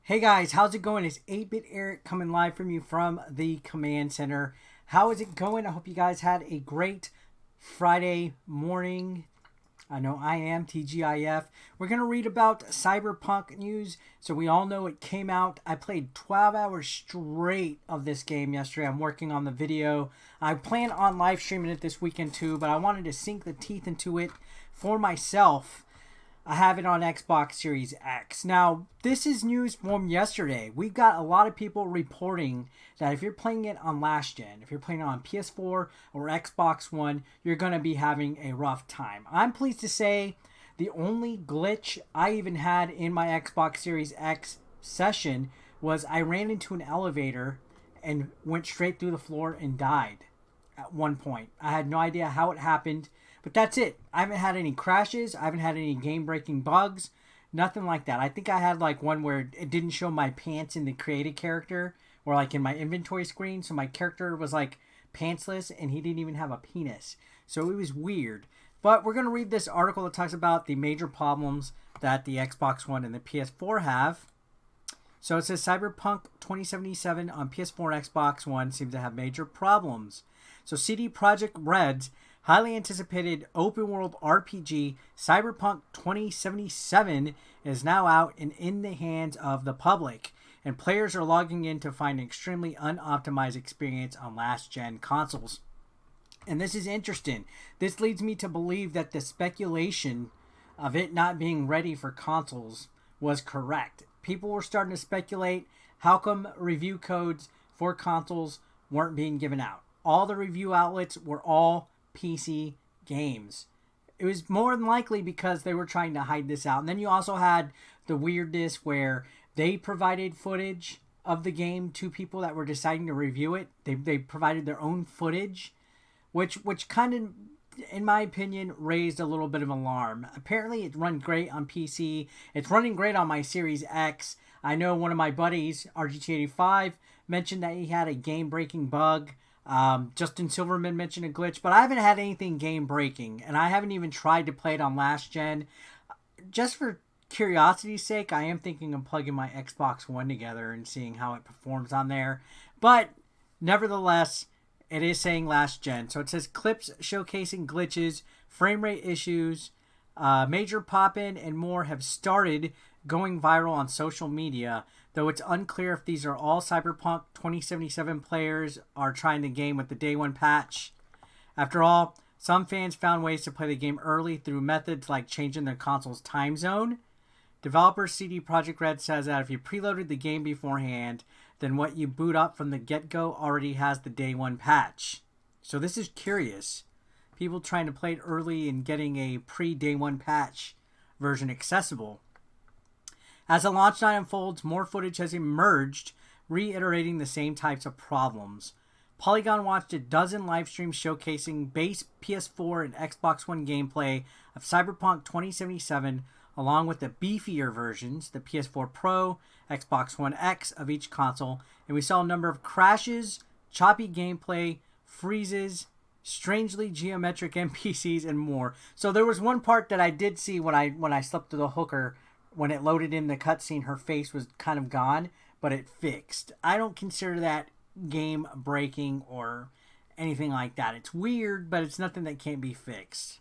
Hey guys, how's it going? It's 8-Bit Eric coming live from you from the Command Center. How is it going? I hope you guys had a great Friday morning. I know I am, TGIF. We're going to read about Cyberpunk news. So we all know it came out. I played 12 hours straight of this game yesterday. I'm working on the video. I plan on live streaming it this weekend too, but I wanted to sink the teeth into it for myself. I have it on Xbox Series X. Now, this is news from yesterday. We've got a lot of people reporting that if you're playing it on last gen, if you're playing it on PS4 or Xbox One, you're going to be having a rough time. I'm pleased to say the only glitch I even had in my Xbox Series X session was I ran into an elevator and went straight through the floor and died at one point. I had no idea how it happened. But that's it. I haven't had any crashes. I haven't had any game-breaking bugs. Nothing like that. I think I had like one where it didn't show my pants in the created character or like in my inventory screen. So my character was like pantsless and he didn't even have a penis. So it was weird. But we're going to read this article that talks about the major problems that the Xbox One and the PS4 have. So it says Cyberpunk 2077 on PS4 and Xbox One seems to have major problems. So CD Projekt Red's highly anticipated open-world RPG Cyberpunk 2077 is now out and in the hands of the public, and players are logging in to find an extremely unoptimized experience on last-gen consoles. And this is interesting. This leads me to believe that the speculation of it not being ready for consoles was correct. People were starting to speculate, how come review codes for consoles weren't being given out? All the review outlets were all PC games. It was more than likely because they were trying to hide this out. And then you also had the weirdness where they provided footage of the game to people that were deciding to review it. They provided their own footage, which kind of, in my opinion, raised a little bit of alarm. Apparently it run great on PC. It's running great on my Series X. I know one of my buddies, RGT85, mentioned that he had a game-breaking bug. Justin Silverman mentioned a glitch, but I haven't had anything game breaking, and I haven't even tried to play it on last gen. Just for curiosity's sake, I am thinking of plugging my Xbox One together and seeing how it performs on there. But nevertheless, it is saying last gen. So it says clips showcasing glitches, frame rate issues, major pop-in, and more have started going viral on social media, though it's unclear if these are all Cyberpunk 2077 players are trying the game with the day one patch. After all, some fans found ways to play the game early through methods like changing their console's time zone. Developer CD Projekt Red says that if you preloaded the game beforehand, then what you boot up from the get-go already has the day one patch. So this is curious. People trying to play it early and getting a pre-day one patch version accessible. As the launch night unfolds, more footage has emerged, reiterating the same types of problems. Polygon watched a dozen live streams showcasing base PS4 and Xbox One gameplay of Cyberpunk 2077, along with the beefier versions, the PS4 Pro, Xbox One X of each console, and we saw a number of crashes, choppy gameplay, freezes, strangely geometric NPCs, and more. So there was one part that I did see when I slept through the hooker. When it loaded in the cutscene, her face was kind of gone, but it fixed. I don't consider that game breaking or anything like that. It's weird, but it's nothing that can't be fixed.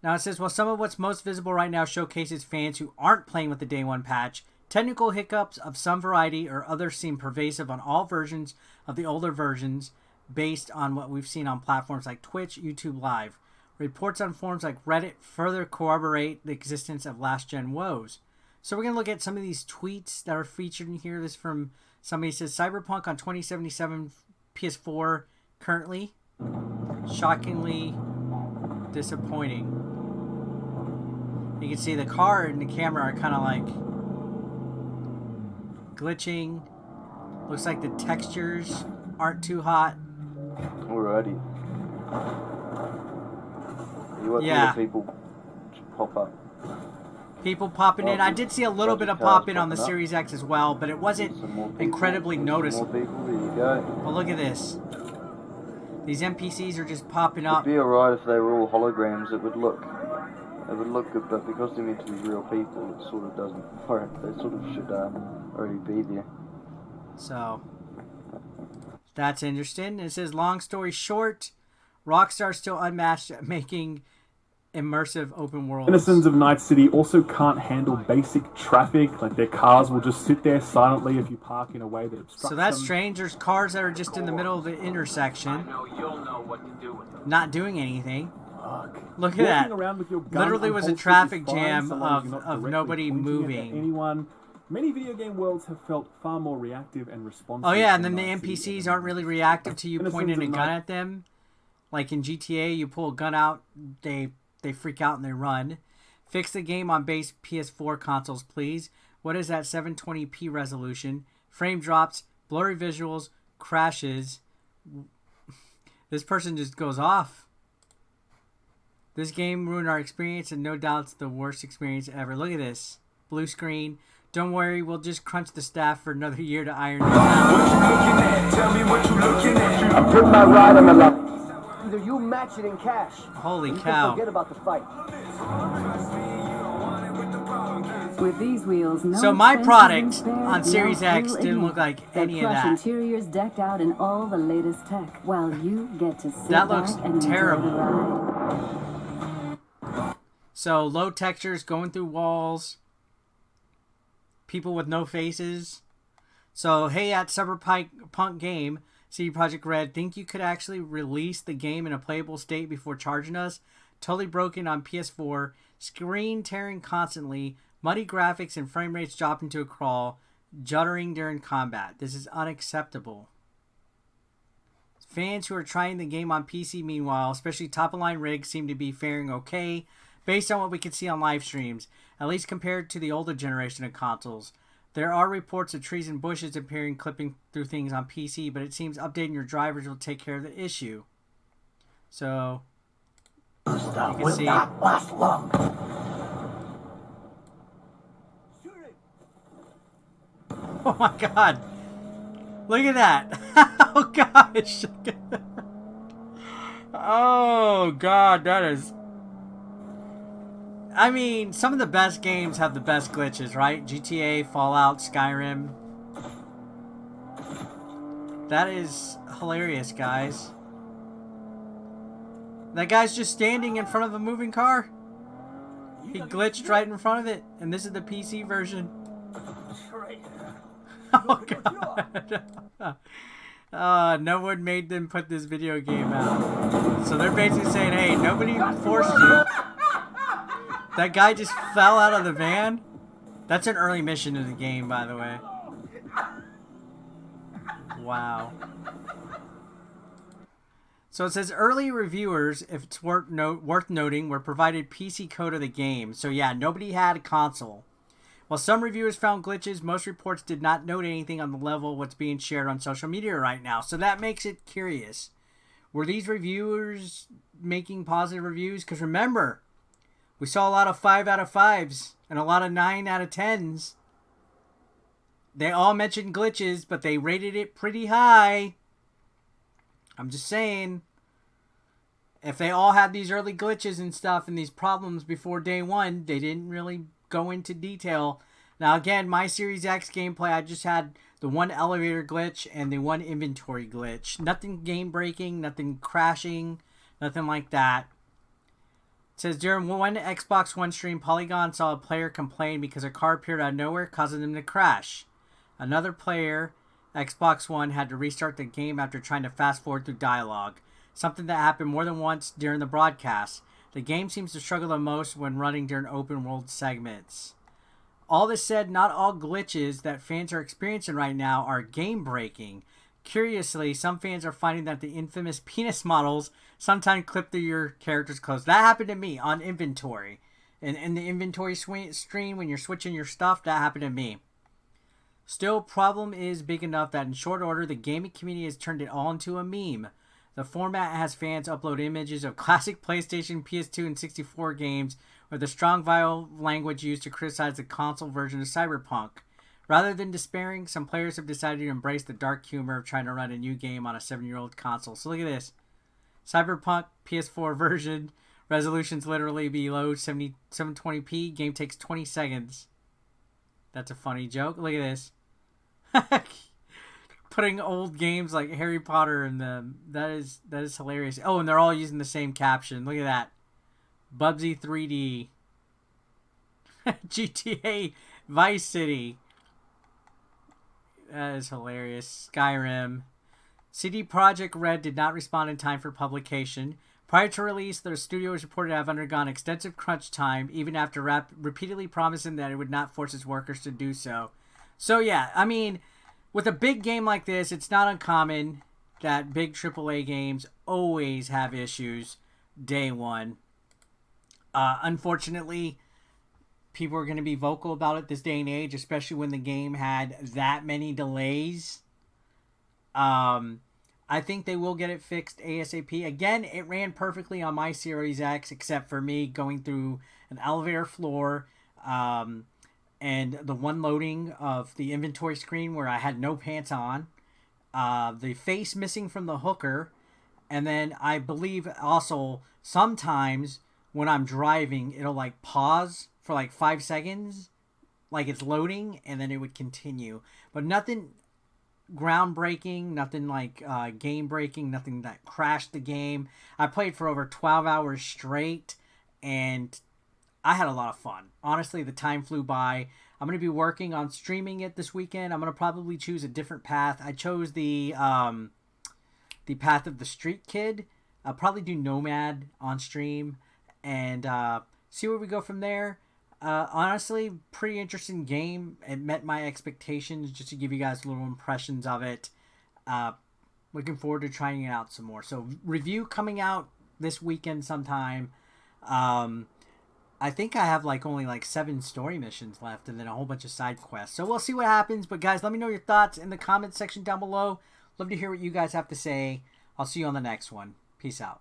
Now it says, well, some of what's most visible right now showcases fans who aren't playing with the day one patch. Technical hiccups of some variety or others seem pervasive on all versions of the older versions based on what we've seen on platforms like Twitch, YouTube Live. Reports on forums like Reddit further corroborate the existence of last-gen woes. So we're going to look at some of these tweets that are featured in here. This is from somebody who says, Cyberpunk on 2077 PS4 currently. Shockingly disappointing. You can see the car and the camera are kind of like glitching. Looks like the textures aren't too hot. Alrighty. You want the people to pop up. People popping in. I did see a little bit of pop-in on the Series X as well, but it wasn't incredibly noticeable. More people, there you go. But look at this. These NPCs are just popping up. It'd be alright if they were all holograms. It would look It would look good, but because they're meant to be real people, it sort of doesn't work. They sort of should already be there. So, that's interesting. It says, long story short, Rockstar still unmatched at making immersive open worlds. Citizens of Night City also can't handle basic traffic. Like, their cars will just sit there silently if you park in a way that obstructs So that's them. strange. There's cars that are just in the middle of the intersection, not doing anything. Look at that. Literally was a traffic jam of nobody moving. Anyone. Many video game worlds have felt far more reactive and responsive. Oh yeah, and then the NPCs aren't really reactive to you pointing a gun at them. Like in GTA, you pull a gun out, they freak out and they run. Fix the game on base PS4 consoles, please. What is that 720p resolution? Frame drops, blurry visuals, crashes. This person just goes off. This game ruined our experience, and no doubt it's the worst experience ever. Look at this. Blue screen. Don't worry, we'll just crunch the staff for another year to iron it out. What you looking at? Tell me what you looking at. I put my ride on the line. Either you match it in cash. Holy or you cow. can forget about the fight. With these wheels, no So my fence product isn't spared, on Series no X thrill didn't in look like Their any of plush that. interiors decked out in all the latest tech, while you get to sit That back looks and terrible. enjoy the ride. So low textures, going through walls. People with no faces. So hey, at Cyberpunk game, CD Projekt Red, think you could actually release the game in a playable state before charging us? Totally broken on PS4, screen tearing constantly, muddy graphics and frame rates dropping to a crawl, juddering during combat. This is unacceptable. Fans who are trying the game on PC, meanwhile, especially top-of-line rigs, seem to be faring okay, based on what we can see on live streams, at least compared to the older generation of consoles. There are reports of trees and bushes appearing clipping through things on PC, but it seems updating your drivers will take care of the issue. So, you can see. Oh my god. Look at that. Oh gosh. Oh god, that is... I mean, some of the best games have the best glitches, right? GTA, Fallout, Skyrim. That is hilarious, guys. That guy's just standing in front of a moving car. He glitched right in front of it. And this is the PC version. Oh, God. No one made them put this video game out. So they're basically saying, hey, nobody forced you. That guy just fell out of the van. That's an early mission in the game, by the way. Wow. So it says early reviewers, if it's worth noting, were provided PC code of the game. So yeah, nobody had a console. While some reviewers found glitches, most reports did not note anything on the level of what's being shared on social media right now. So that makes it curious. Were these reviewers making positive reviews? Because remember, we saw a lot of 5 out of 5s and a lot of 9 out of 10s. They all mentioned glitches, but they rated it pretty high. I'm just saying, if they all had these early glitches and stuff and these problems before day one, they didn't really go into detail. Now again, my Series X gameplay, I just had the one elevator glitch and the one inventory glitch. Nothing game breaking, nothing crashing, nothing like that. It says during one Xbox One stream, Polygon saw a player complain because a car appeared out of nowhere, causing them to crash. Another player, Xbox One, had to restart the game after trying to fast forward through dialogue. Something that happened more than once during the broadcast. The game seems to struggle the most when running during open world segments. All this said, not all glitches that fans are experiencing right now are game breaking. Curiously, some fans are finding that the infamous penis models sometimes clip through your character's clothes. That happened to me on inventory. In the inventory screen, when you're switching your stuff, that happened to me. Still, problem is big enough that in short order, the gaming community has turned it all into a meme. The format has fans upload images of classic PlayStation, PS2, and 64 games with the strong vile language used to criticize the console version of Cyberpunk. Rather than despairing, some players have decided to embrace the dark humor of trying to run a new game on a 7-year-old console. So look at this. Cyberpunk PS4 version Resolution's literally below 720p. Game takes 20 seconds. That's a funny joke. Look at this. Putting old games like Harry Potter in them. That is hilarious. Oh, and they're all using the same caption. Look at that. Bubsy 3D. GTA Vice City. That is hilarious. Skyrim. CD Projekt Red did not respond in time for publication. Prior to release, their studio was reported to have undergone extensive crunch time, even after repeatedly promising that it would not force its workers to do so. So yeah, I mean, with a big game like this, it's not uncommon that big AAA games always have issues day one. Unfortunately, people are going to be vocal about it this day and age, especially when the game had that many delays. I think they will get it fixed ASAP. Again, it ran perfectly on my Series X, except for me going through an elevator floor, and the one loading of the inventory screen where I had no pants on, the face missing from the hooker, and then I believe also sometimes when I'm driving, it'll like pause for like 5 seconds, like it's loading, and then it would continue. But nothing groundbreaking, nothing like game breaking, nothing that crashed the game. I played for over 12 hours straight, and I had a lot of fun. Honestly, the time flew by. I'm going to be working on streaming it this weekend. I'm going to probably choose a different path. I chose the path of the street kid. I'll probably do Nomad on stream and see where we go from there. Honestly, pretty interesting game. It met my expectations, just to give you guys little impressions of it. Looking forward to trying it out some more. So, review coming out this weekend sometime. I think I have only 7 story missions left and then a whole bunch of side quests. So, we'll see what happens. But, guys, let me know your thoughts in the comment section down below. Love to hear what you guys have to say. I'll see you on the next one. Peace out.